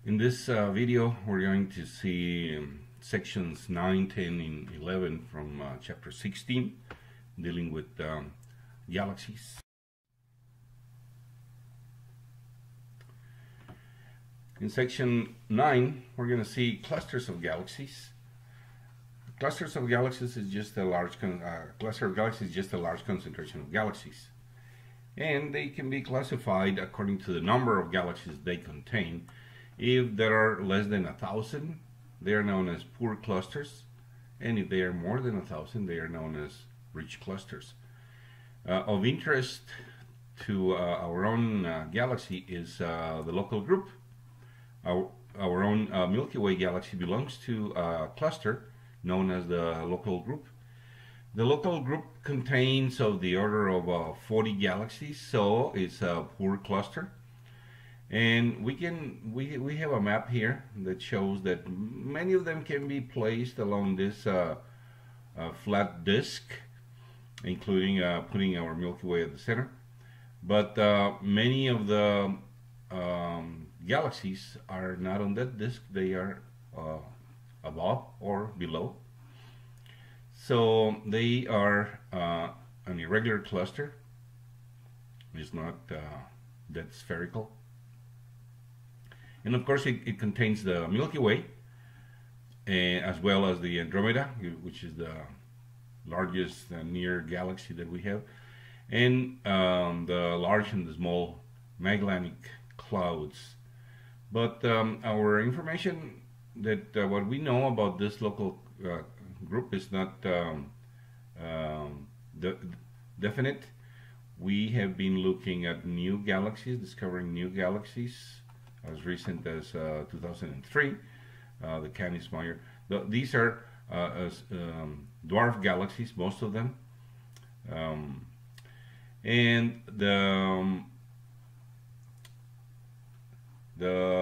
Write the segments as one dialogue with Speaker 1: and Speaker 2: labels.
Speaker 1: In this video, we're going to see sections 9, 10, and 11 from chapter 16, dealing with galaxies. In section 9, we're going to see clusters of galaxies. Clusters of galaxies is just a large cluster of galaxies is just a large concentration of galaxies, and they can be classified according to the number of galaxies they contain. If there are less than 1,000, they are known as poor clusters, and if they are more than 1,000, they are known as rich clusters. Of interest to our own galaxy is the local group. Our own Milky Way galaxy belongs to a cluster known as the local group. The local group contains of the order of 40 galaxies, so it's a poor cluster. And we have a map here that shows that many of them can be placed along this flat disk, including putting our Milky Way at the center. But many of the galaxies are not on that disk; they are above or below. So they are an irregular cluster. It's not that spherical. And of course it contains the Milky Way, as well as the Andromeda, which is the largest near galaxy that we have, and the large and the small Magellanic clouds. But our information that what we know about this local group is not definite. We have been looking at new galaxies, discovering new galaxies as recent as 2003, the Canis-Major. These are dwarf galaxies, most of them, and the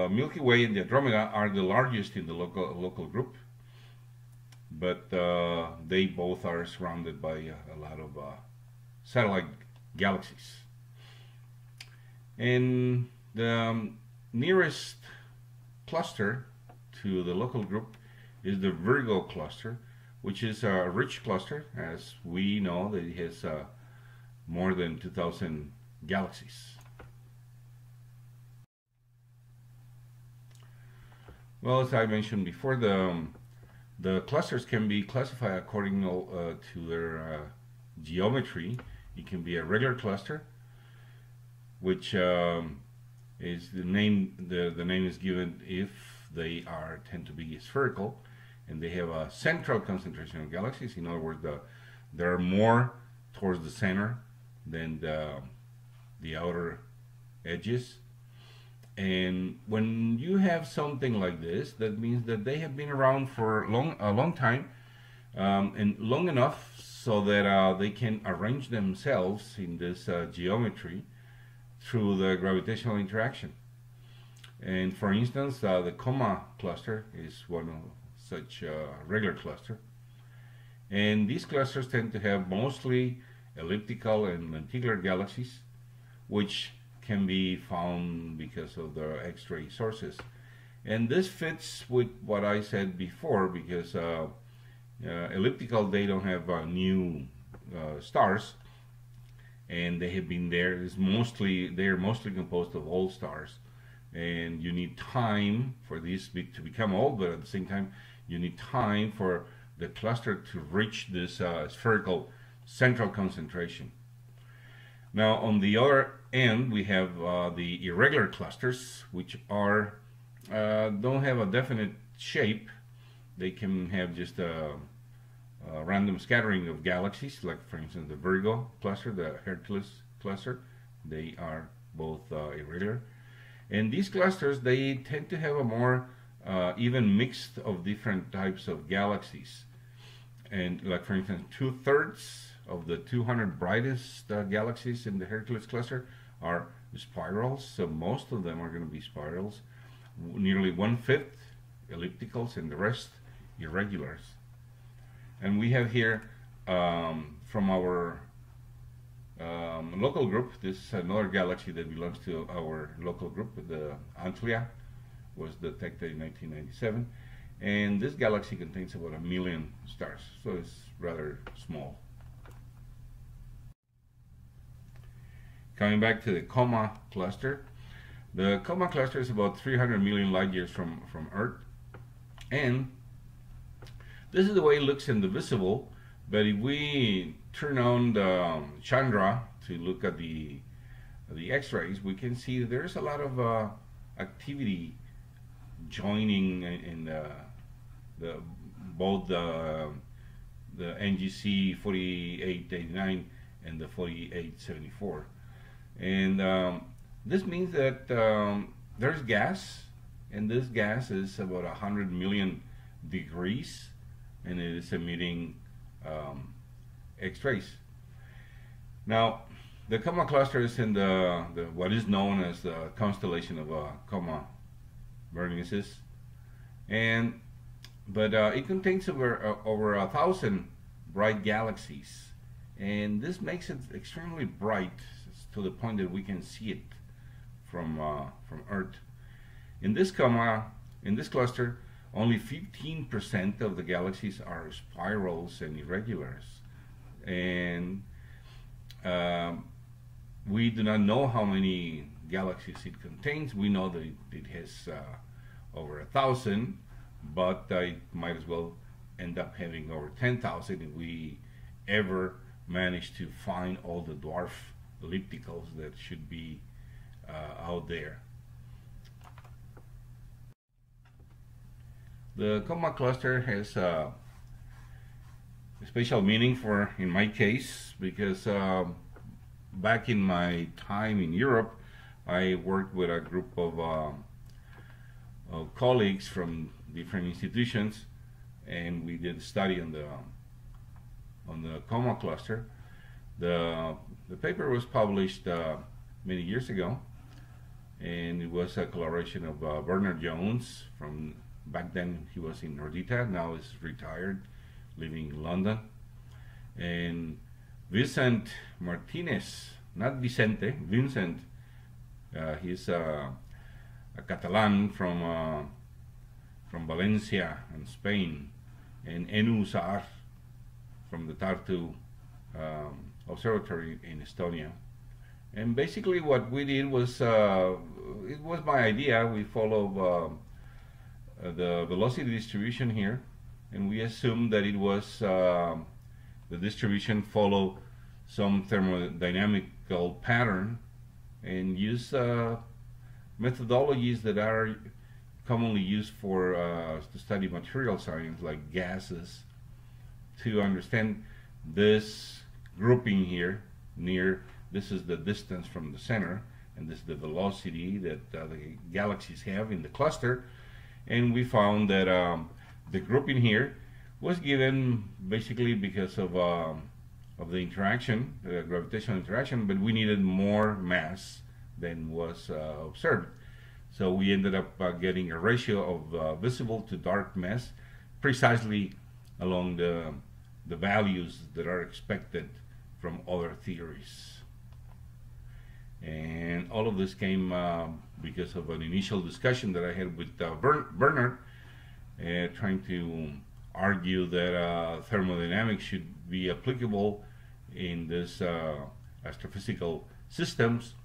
Speaker 1: Milky Way and the Andromeda are the largest in the local group, but they both are surrounded by a lot of satellite galaxies. And the nearest cluster to the local group is the Virgo cluster, which is a rich cluster, as we know that it has more than 2,000 galaxies. Well, as I mentioned before, the clusters can be classified according to their geometry. It can be a regular cluster, which is the name. The name is given if they tend to be spherical, and they have a central concentration of galaxies. In other words, there are more towards the center than the outer edges. And when you have something like this, that means that they have been around for a long time, and long enough so that they can arrange themselves in this geometry through the gravitational interaction. And for instance, the Coma cluster is one of such regular cluster. And these clusters tend to have mostly elliptical and lenticular galaxies, which can be found because of the X-ray sources. And this fits with what I said before, because elliptical, they don't have new stars, and they have been there. They're mostly composed of old stars, and you need time for these to become old, but at the same time you need time for the cluster to reach this spherical central concentration. Now on the other end we have the irregular clusters, which are don't have a definite shape. They can have just a random scattering of galaxies, like for instance the Virgo cluster, the Hercules cluster. They are both irregular, and these clusters, they tend to have a more even mix of different types of galaxies. And like for instance, 2/3 of the 200 brightest galaxies in the Hercules cluster are spirals, so most of them are going to be spirals. Nearly 1/5 ellipticals, and the rest irregulars. And we have here from our local group, this is another galaxy that belongs to our local group, the Antlia was detected in 1997, and this galaxy contains about 1 million stars, so it's rather small. Coming back to the Coma cluster, the Coma cluster is about 300 million light years from Earth, and this is the way it looks in the visible. But if we turn on the Chandra to look at the X-rays, we can see there's a lot of activity joining in both the NGC 4889 and the 4874, and this means that there's gas, and this gas is about 100 million degrees, and it is emitting X-rays. Now, the Coma cluster is in the what is known as the constellation of Coma Berenices, but it contains over 1,000 bright galaxies, and this makes it extremely bright to the point that we can see it from Earth. In this cluster, only 15% of the galaxies are spirals and irregulars, and we do not know how many galaxies it contains. We know that it has over 1,000, but it might as well end up having over 10,000 if we ever manage to find all the dwarf ellipticals that should be out there. The Coma cluster has a special meaning in my case, because back in my time in Europe, I worked with a group of colleagues from different institutions, and we did a study on the Coma cluster. The paper was published many years ago, and it was a collaboration of Bernard Jones. From back then he was in Nordita, now he's retired, living in London, and Vincent Martinez, not Vicente, Vincent. He's a Catalan from Valencia in Spain, and Enu Saar from the Tartu Observatory in Estonia. And basically what we did was, it was my idea. We follow the velocity distribution here, and we assumed that it was the distribution follow some thermodynamical pattern, and use methodologies that are commonly used to study material science, like gases, to understand this grouping here near. This is the distance from the center, and this is the velocity that the galaxies have in the cluster. And we found that the grouping here was given basically because of the interaction, the gravitational interaction, but we needed more mass than was observed. So we ended up getting a ratio of visible to dark mass precisely along the values that are expected from other theories. And all of this came because of an initial discussion that I had with Bernard, trying to argue that thermodynamics should be applicable in this astrophysical systems,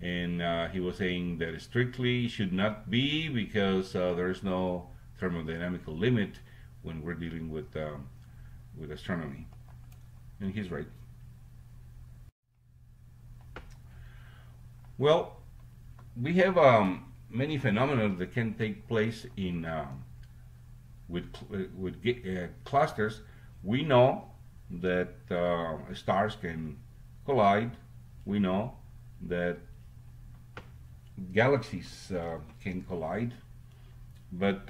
Speaker 1: and he was saying that it strictly should not be, because there is no thermodynamical limit when we're dealing with astronomy, and he's right. Well, we have many phenomena that can take place in with clusters. We know that stars can collide. We know that galaxies can collide, but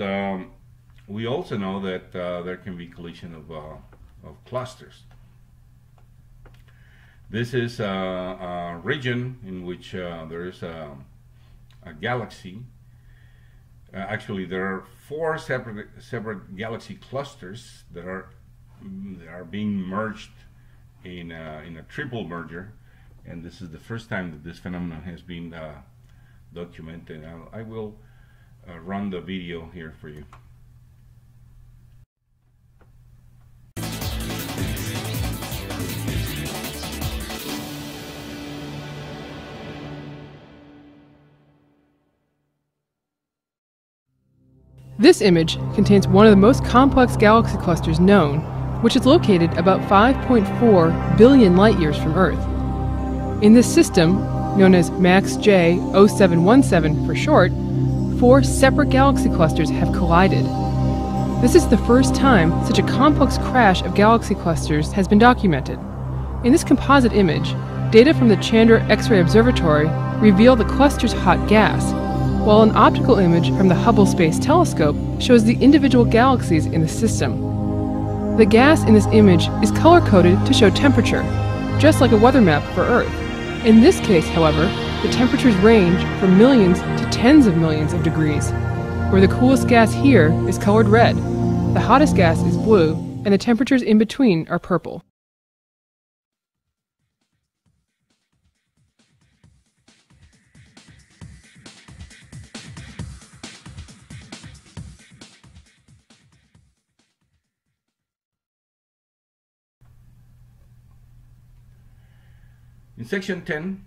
Speaker 1: we also know that there can be collision of clusters. This is a region in which there is a galaxy. Actually, there are 4 separate galaxy clusters that are being merged in a triple merger, and this is the first time that this phenomenon has been documented. I will run the video here for you.
Speaker 2: This image contains one of the most complex galaxy clusters known, which is located about 5.4 billion light-years from Earth. In this system, known as MAX J 0717 for short, 4 separate galaxy clusters have collided. This is the first time such a complex crash of galaxy clusters has been documented. In this composite image, data from the Chandra X-ray Observatory reveal the cluster's hot gas, while an optical image from the Hubble Space Telescope shows the individual galaxies in the system. The gas in this image is color-coded to show temperature, just like a weather map for Earth. In this case, however, the temperatures range from millions to tens of millions of degrees, where the coolest gas here is colored red, the hottest gas is blue, and the temperatures in between are purple.
Speaker 1: In section 10,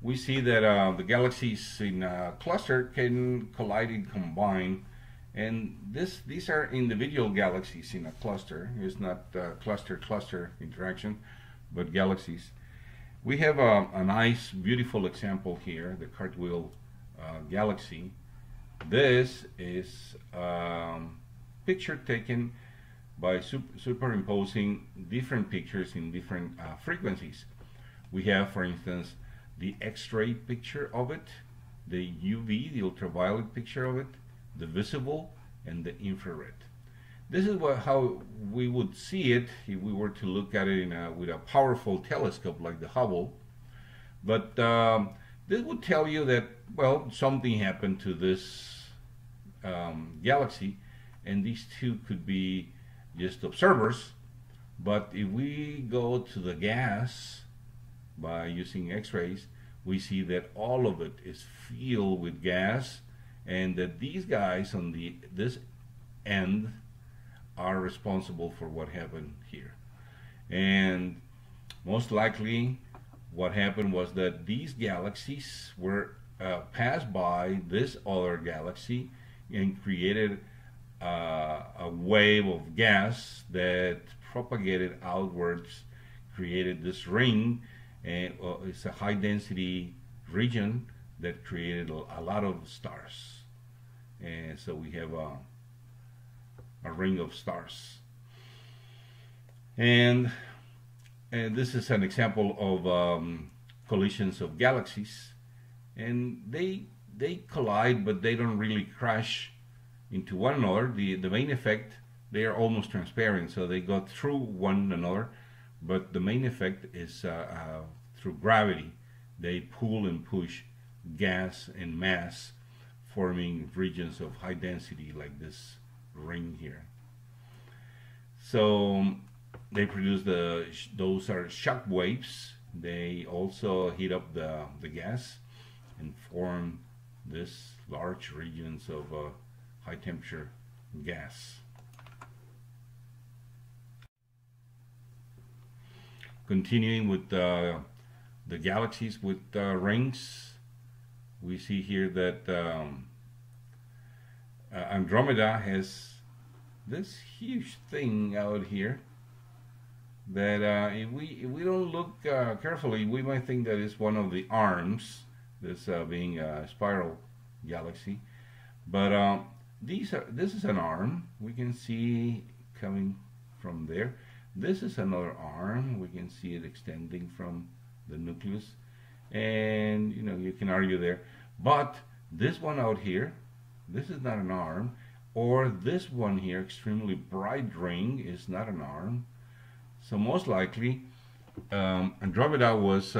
Speaker 1: we see that the galaxies in a cluster can collide and combine, and these are individual galaxies in a cluster. It's not cluster-cluster interaction, but galaxies. We have a nice, beautiful example here, the Cartwheel galaxy. This is a picture taken by superimposing different pictures in different frequencies. We have, for instance, the X-ray picture of it, the UV, the ultraviolet picture of it, the visible, and the infrared. This is how we would see it if we were to look at it with a powerful telescope like the Hubble. But this would tell you that, well, something happened to this galaxy, and these two could be just observers. But if we go to the gas by using X-rays, we see that all of it is filled with gas, and that these guys on this end are responsible for what happened here. And most likely what happened was that these galaxies were passed by this other galaxy and created a wave of gas that propagated outwards, created this ring, and it's a high density region that created a lot of stars. And so we have a ring of stars. And this is an example of collisions of galaxies. And they collide, but they don't really crash into one another. The main effect, they are almost transparent, so they go through one another. But the main effect is through gravity. They pull and push gas and mass, forming regions of high density like this ring here. So they produce those are shock waves. They also heat up the gas and form this large regions of high temperature gas. Continuing with the galaxies with rings, we see here that Andromeda has this huge thing out here that if we don't look carefully, we might think that it's one of the arms, this being a spiral galaxy. But this is an arm. We can see coming from there. This is another arm. We can see it extending from the nucleus, and you can argue there. But this one out here, this is not an arm, or this one here, extremely bright ring, is not an arm. So most likely, Andromeda was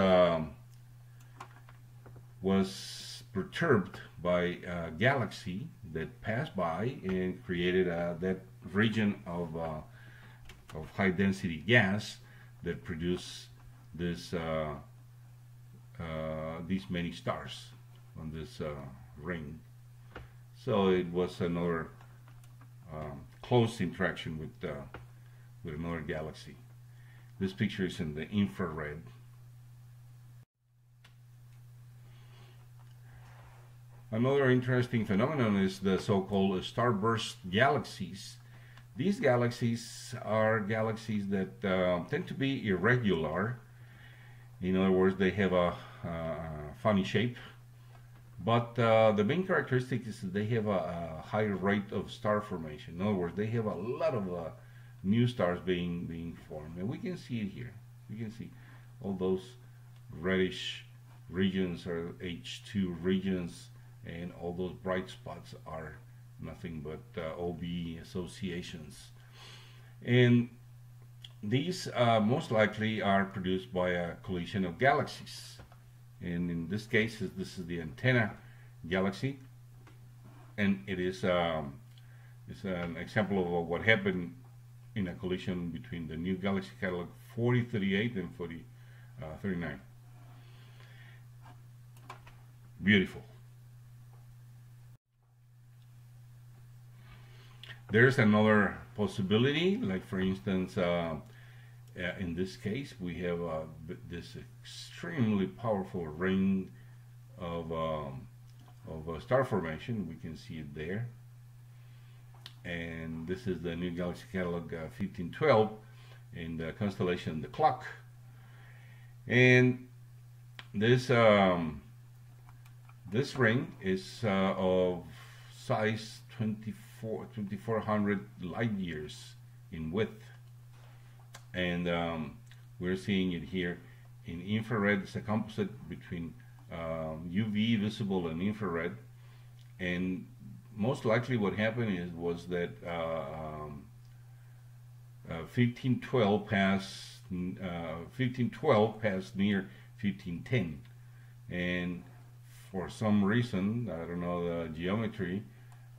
Speaker 1: perturbed by a galaxy that passed by and created that region of high density gas that produce this these many stars on this ring. So it was another close interaction with another galaxy. This picture is in the infrared. Another interesting phenomenon is the so-called starburst galaxies. These galaxies are galaxies that tend to be irregular. In other words, they have a funny shape. But the main characteristic is that they have a high rate of star formation. In other words, they have a lot of new stars being formed. And we can see it here. We can see all those reddish regions are H2 regions, and all those bright spots are nothing but OB associations. And these most likely are produced by a collision of galaxies. And in this case, this is the antenna galaxy, and it is it's an example of what happened in a collision between the new galaxy catalog 4038 and 4039. Beautiful. There's another possibility, like for instance, in this case, we have this extremely powerful ring of star formation. We can see it there. And this is the new galaxy catalog 1512 in the constellation The Clock. And this this ring is of size 2400 light years in width. And we're seeing it here in infrared. It's a composite between UV visible and infrared. And most likely what happened was that 1512 passed near 1510, and for some reason, I don't know the geometry,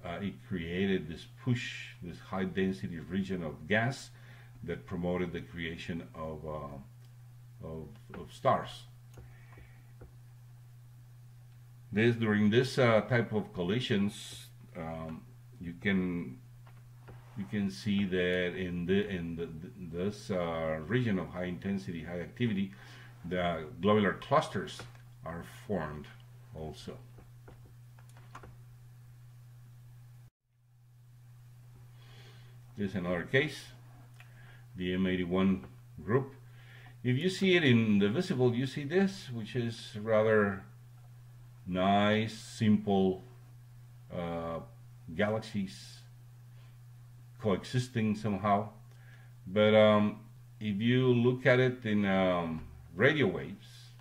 Speaker 1: it created this high density region of gas that promoted the creation of stars. During this type of collisions, you can see that in this region of high intensity, high activity, the globular clusters are formed also. This is another case, the M81 group. If you see it in the visible, you see this, which is rather nice, simple galaxies coexisting somehow. But if you look at it in radio waves,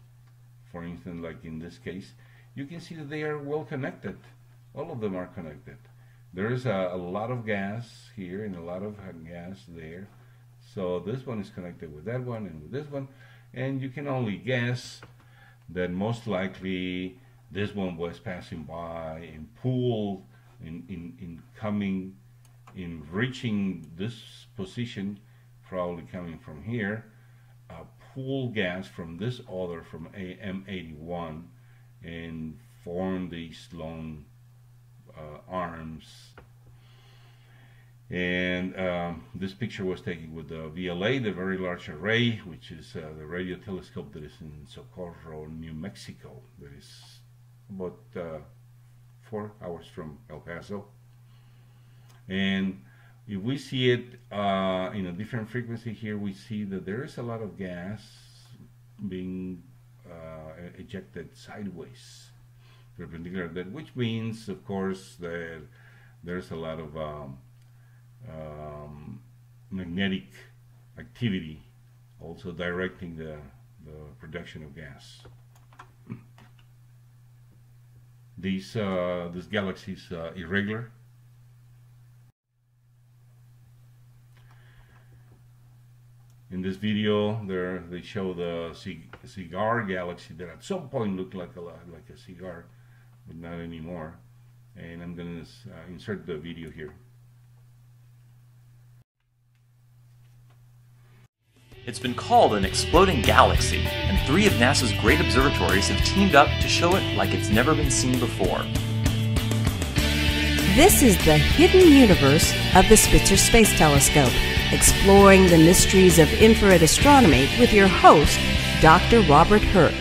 Speaker 1: for instance, like in this case, you can see that they are well connected. All of them are connected. There is a lot of gas here and a lot of gas there. So this one is connected with that one and with this one. And you can only guess that most likely this one was passing by and pulled in reaching this position, probably coming from here, pull gas from this other, from M81, and form these long arms. And this picture was taken with the VLA, the Very Large Array, which is the radio telescope that is in Socorro, New Mexico. That is about 4 hours from El Paso. And if we see it in a different frequency here, we see that there is a lot of gas being ejected sideways, perpendicular, which means, of course, that there's a lot of magnetic activity also directing the production of gas. This galaxy is irregular. In this video, they show the cigar galaxy that at some point looked like a cigar, but not anymore. And I'm going to insert the video here.
Speaker 3: It's been called an exploding galaxy, and 3 of NASA's great observatories have teamed up to show it like it's never been seen before.
Speaker 4: This is the hidden universe of the Spitzer Space Telescope, exploring the mysteries of infrared astronomy with your host, Dr. Robert Hurt.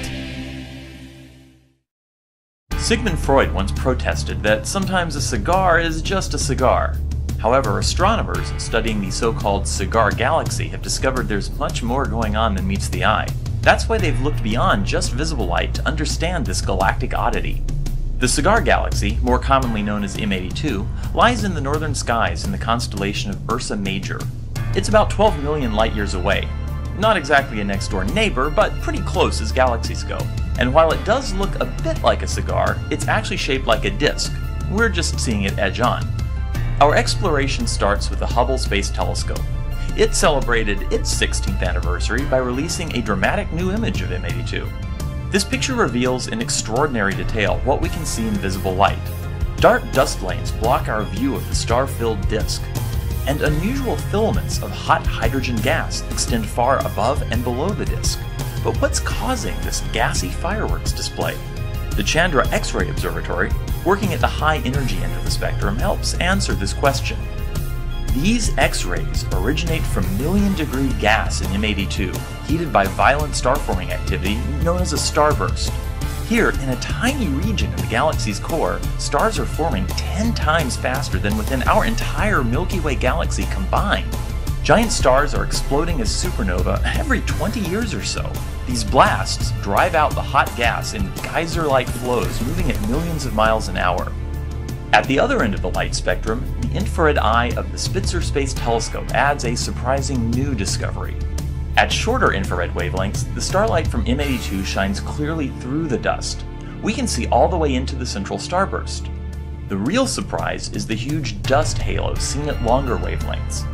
Speaker 3: Sigmund Freud once protested that sometimes a cigar is just a cigar. However, astronomers studying the so-called cigar galaxy have discovered there's much more going on than meets the eye. That's why they've looked beyond just visible light to understand this galactic oddity. The cigar galaxy, more commonly known as M82, lies in the northern skies in the constellation of Ursa Major. It's about 12 million light-years away. Not exactly a next-door neighbor, but pretty close as galaxies go. And while it does look a bit like a cigar, it's actually shaped like a disc. We're just seeing it edge on. Our exploration starts with the Hubble Space Telescope. It celebrated its 16th anniversary by releasing a dramatic new image of M82. This picture reveals in extraordinary detail what we can see in visible light. Dark dust lanes block our view of the star-filled disk, and unusual filaments of hot hydrogen gas extend far above and below the disk. But what's causing this gassy fireworks display? The Chandra X-ray Observatory, working at the high energy end of the spectrum, helps answer this question. These X-rays originate from million-degree gas in M82, heated by violent star-forming activity known as a starburst. Here, in a tiny region of the galaxy's core, stars are forming 10 times faster than within our entire Milky Way galaxy combined. Giant stars are exploding as supernova every 20 years or so. These blasts drive out the hot gas in geyser-like flows moving at millions of miles an hour. At the other end of the light spectrum, the infrared eye of the Spitzer Space Telescope adds a surprising new discovery. At shorter infrared wavelengths, the starlight from M82 shines clearly through the dust. We can see all the way into the central starburst. The real surprise is the huge dust halo seen at longer wavelengths.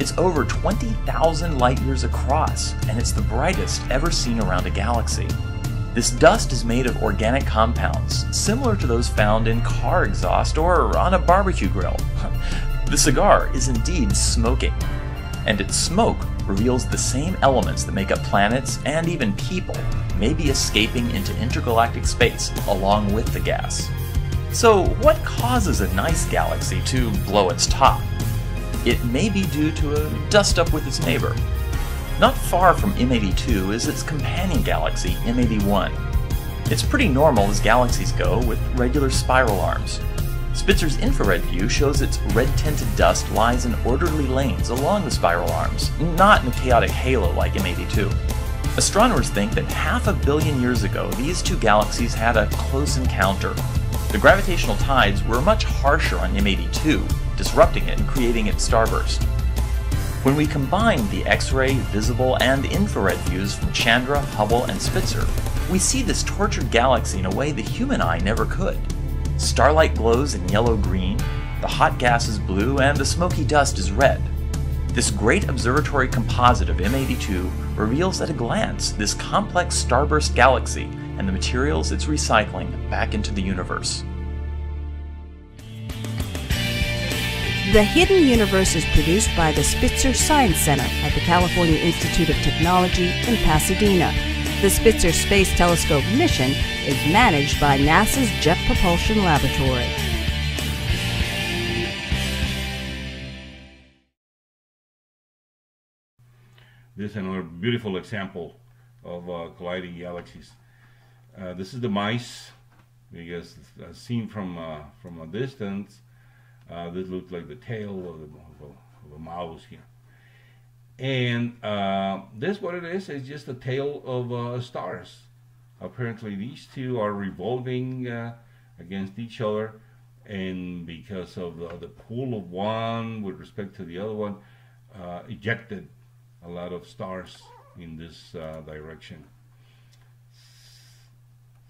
Speaker 3: It's over 20,000 light-years across, and it's the brightest ever seen around a galaxy. This dust is made of organic compounds, similar to those found in car exhaust or on a barbecue grill. The cigar is indeed smoking, and its smoke reveals the same elements that make up planets and even people may be escaping into intergalactic space along with the gas. So what causes a nice galaxy to blow its top? It may be due to a dust-up with its neighbor. Not far from M82 is its companion galaxy, M81. It's pretty normal as galaxies go, with regular spiral arms. Spitzer's infrared view shows its red-tinted dust lies in orderly lanes along the spiral arms, not in a chaotic halo like M82. Astronomers think that 500 million years ago, these two galaxies had a close encounter. The gravitational tides were much harsher on M82, disrupting it and creating its starburst. When we combine the X-ray, visible, and infrared views from Chandra, Hubble, and Spitzer, we see this tortured galaxy in a way the human eye never could. Starlight glows in yellow-green, the hot gas is blue, and the smoky dust is red. This great observatory composite of M82 reveals at a glance this complex starburst galaxy and the materials it's recycling back into the universe.
Speaker 4: The Hidden Universe is produced by the Spitzer Science Center at the California Institute of Technology in Pasadena. The Spitzer Space Telescope mission is managed by NASA's Jet Propulsion Laboratory.
Speaker 1: This is another beautiful example of colliding galaxies. This is the mice, because seen from a distance, this looks like the tail of a mouse here. And this, what it is just the tail of stars. Apparently these two are revolving against each other, and because of the pull of one with respect to the other one, ejected a lot of stars in this direction.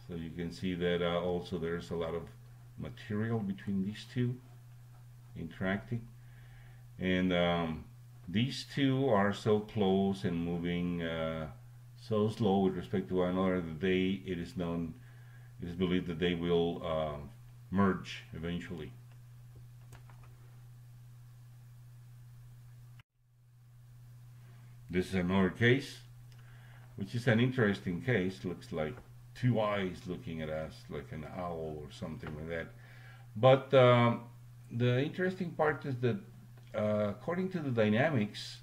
Speaker 1: So you can see that also there's a lot of material between these two interacting, and these two are so close and moving so slow with respect to one another that it is believed that they will merge eventually. This is another case, which is an interesting case. Looks like two eyes looking at us, like an owl or something like that. But the interesting part is that according to the dynamics,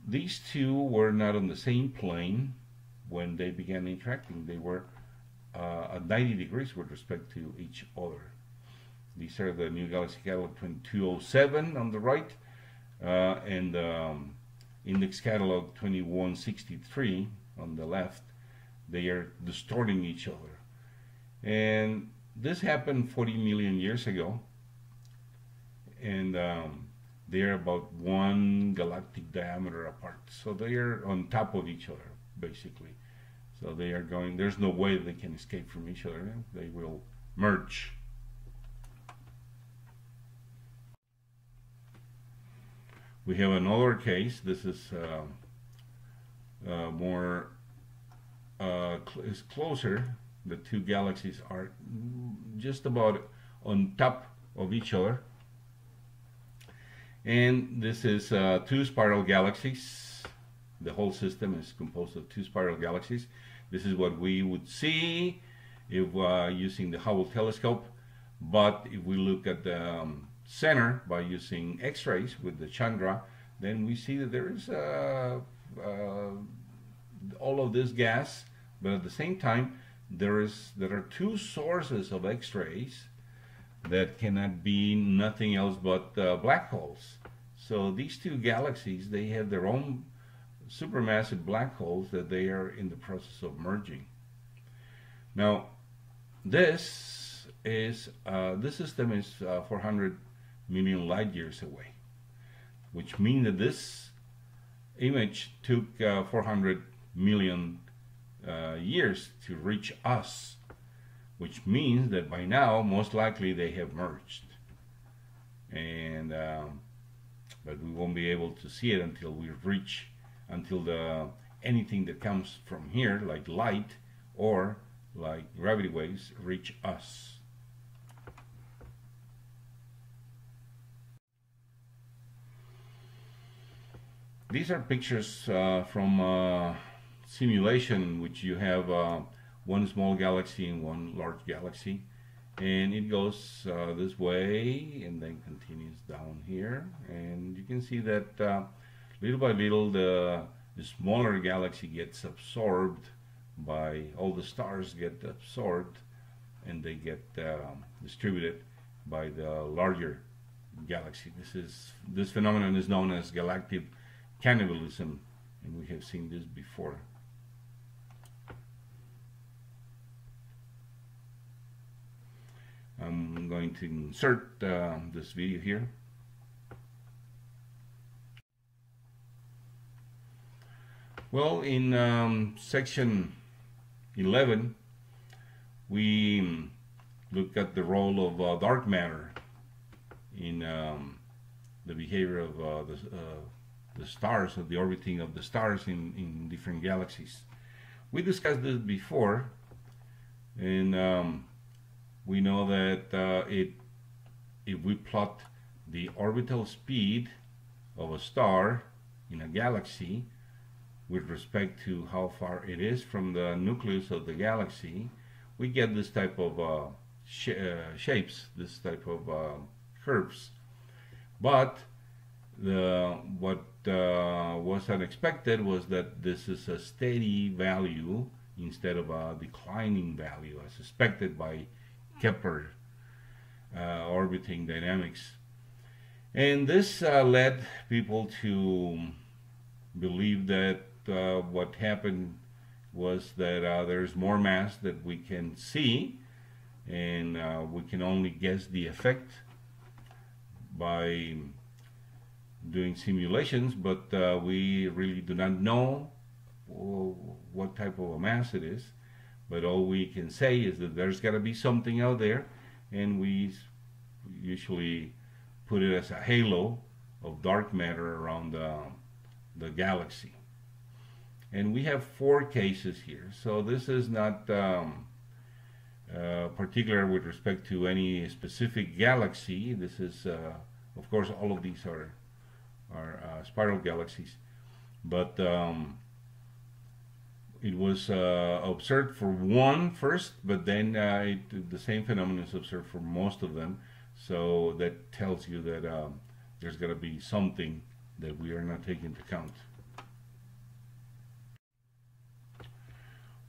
Speaker 1: these two were not on the same plane when they began interacting. They were at 90 degrees with respect to each other. These are the new galaxy catalog 2207 on the right, and index catalog 2163 on the left. They are distorting each other. And this happened 40 million years ago. And they are about 1 galactic diameter apart. So they are on top of each other, basically. So they are going, there's no way they can escape from each other. They will merge. We have another case. This is is closer. The two galaxies are just about on top of each other. And this is two spiral galaxies. The whole system is composed of two spiral galaxies. This is what we would see if using the Hubble telescope. But if we look at the center by using X-rays with the Chandra, then we see that there is all of this gas, but at the same time there are two sources of X-rays that cannot be nothing else but black holes. So these two galaxies, they have their own supermassive black holes that they are in the process of merging. Now this system is 400 million light years away, which means that this image took 400 million years to reach us, which means that by now most likely they have merged, and but we won't be able to see it until we reach, anything that comes from here like light or like gravity waves reach us. These are pictures from simulation in which you have one small galaxy and one large galaxy, and it goes this way and then continues down here, and you can see that little by little the smaller galaxy gets absorbed by all the stars, get absorbed, and they get distributed by the larger galaxy. This phenomenon is known as galactic cannibalism, and we have seen this before. I'm going to insert this video here. Well, in section 11 we look at the role of dark matter in the behavior of the stars, of the orbiting of the stars in different galaxies. We discussed this before, and we know that if we plot the orbital speed of a star in a galaxy with respect to how far it is from the nucleus of the galaxy, we get this type of shapes, this type of curves. But what was unexpected was that this is a steady value instead of a declining value as expected by Kepler orbiting dynamics. And this led people to believe that what happened was that there's more mass that we can see, and we can only guess the effect by doing simulations, but we really do not know what type of a mass it is. But all we can say is that there's got to be something out there, and we usually put it as a halo of dark matter around the galaxy. And we have 4 cases here, so this is not particular with respect to any specific galaxy. This is, of course, all of these are spiral galaxies, but it was observed for one first, but then the same phenomenon is observed for most of them. So that tells you that there's got to be something that we are not taking into account.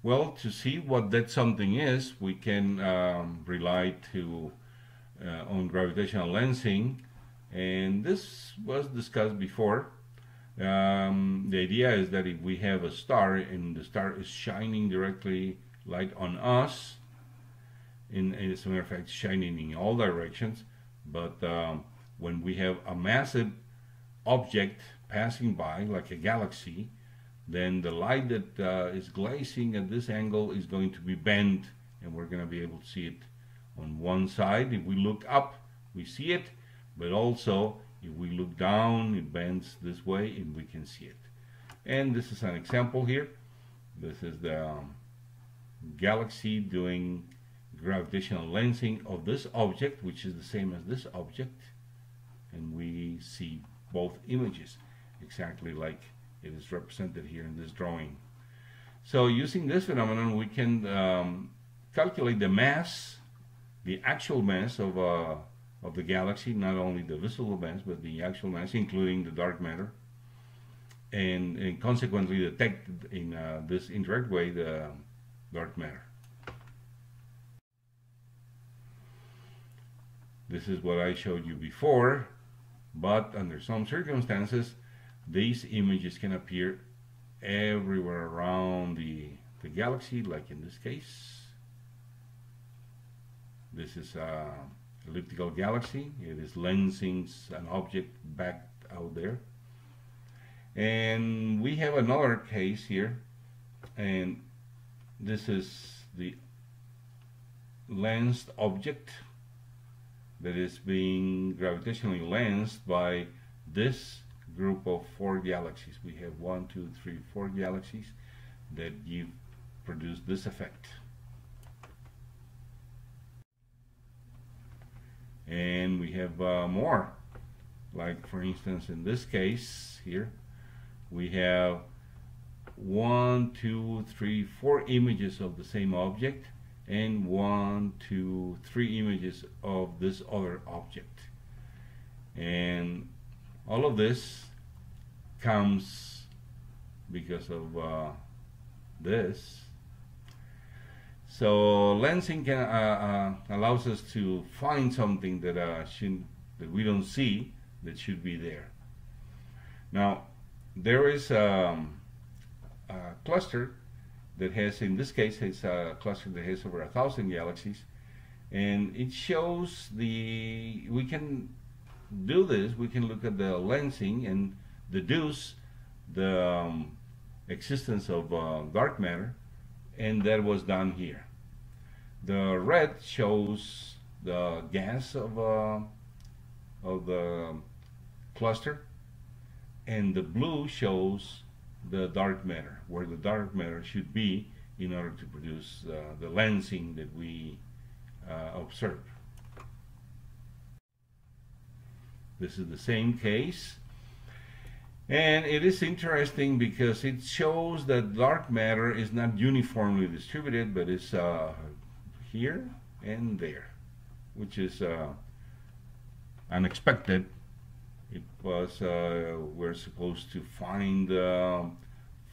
Speaker 1: Well, to see what that something is, we can rely on gravitational lensing, and this was discussed before. The idea is that if we have a star and the star is shining directly light on us, as a matter of fact, shining in all directions, but when we have a massive object passing by, like a galaxy, then the light that is glazing at this angle is going to be bent, and we're going to be able to see it on one side. If we look up, we see it, but also if we look down, it bends this way and we can see it. And this is an example here. This is the galaxy doing gravitational lensing of this object, which is the same as this object, and we see both images exactly like it is represented here in this drawing. So using this phenomenon, we can calculate the mass, the actual mass of the galaxy, not only the visible mass, but the actual mass, including the dark matter, and consequently detect in this indirect way the dark matter. This is what I showed you before, but under some circumstances, these images can appear everywhere around the galaxy, like in this case. This is an elliptical galaxy. It is lensing an object back out there. And we have another case here, and this is the lensed object that is being gravitationally lensed by this group of 4 galaxies. We have 1, 2, 3, 4 galaxies that produce this effect. And we have more, like for instance in this case here, we have 1, 2, 3, 4 images of the same object, and 1, 2, 3 images of this other object. And all of this comes because of this. So lensing allows us to find something that we don't see that should be there. Now, there is a cluster that has, in this case, it's a cluster that has over 1,000 galaxies, and it shows we can do this. We can look at the lensing and deduce the existence of dark matter, and that was done here. The red shows the gas of the cluster, and the blue shows the dark matter, where the dark matter should be in order to produce the lensing that we observe. This is the same case, and it is interesting because it shows that dark matter is not uniformly distributed, but it's here and there, which is unexpected. It was we're supposed to find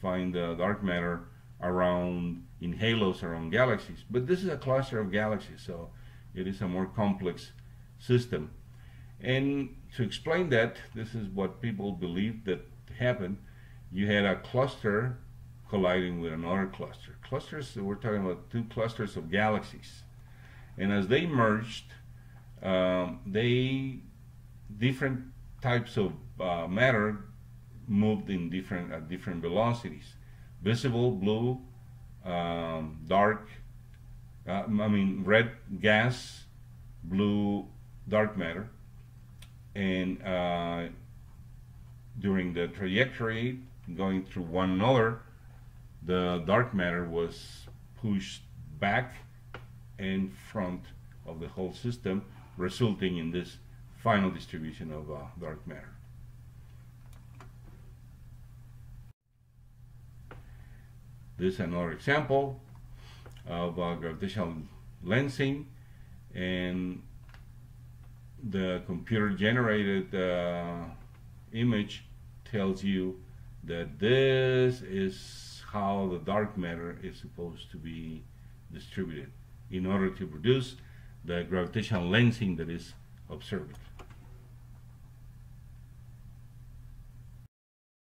Speaker 1: dark matter around, in halos around galaxies, but this is a cluster of galaxies, so it is a more complex system. And to explain that, this is what people believe that happened. You had a cluster colliding with another cluster. Clusters, we're talking about 2 clusters of galaxies, and as they merged, different types of matter moved in different velocities. Visible, blue, dark, red gas, blue dark matter. And during the trajectory going through one another, the dark matter was pushed back in front of the whole system, resulting in this final distribution of dark matter. This is another example of gravitational lensing, and the computer generated image tells you that this is how the dark matter is supposed to be distributed in order to produce the gravitational lensing that is observed.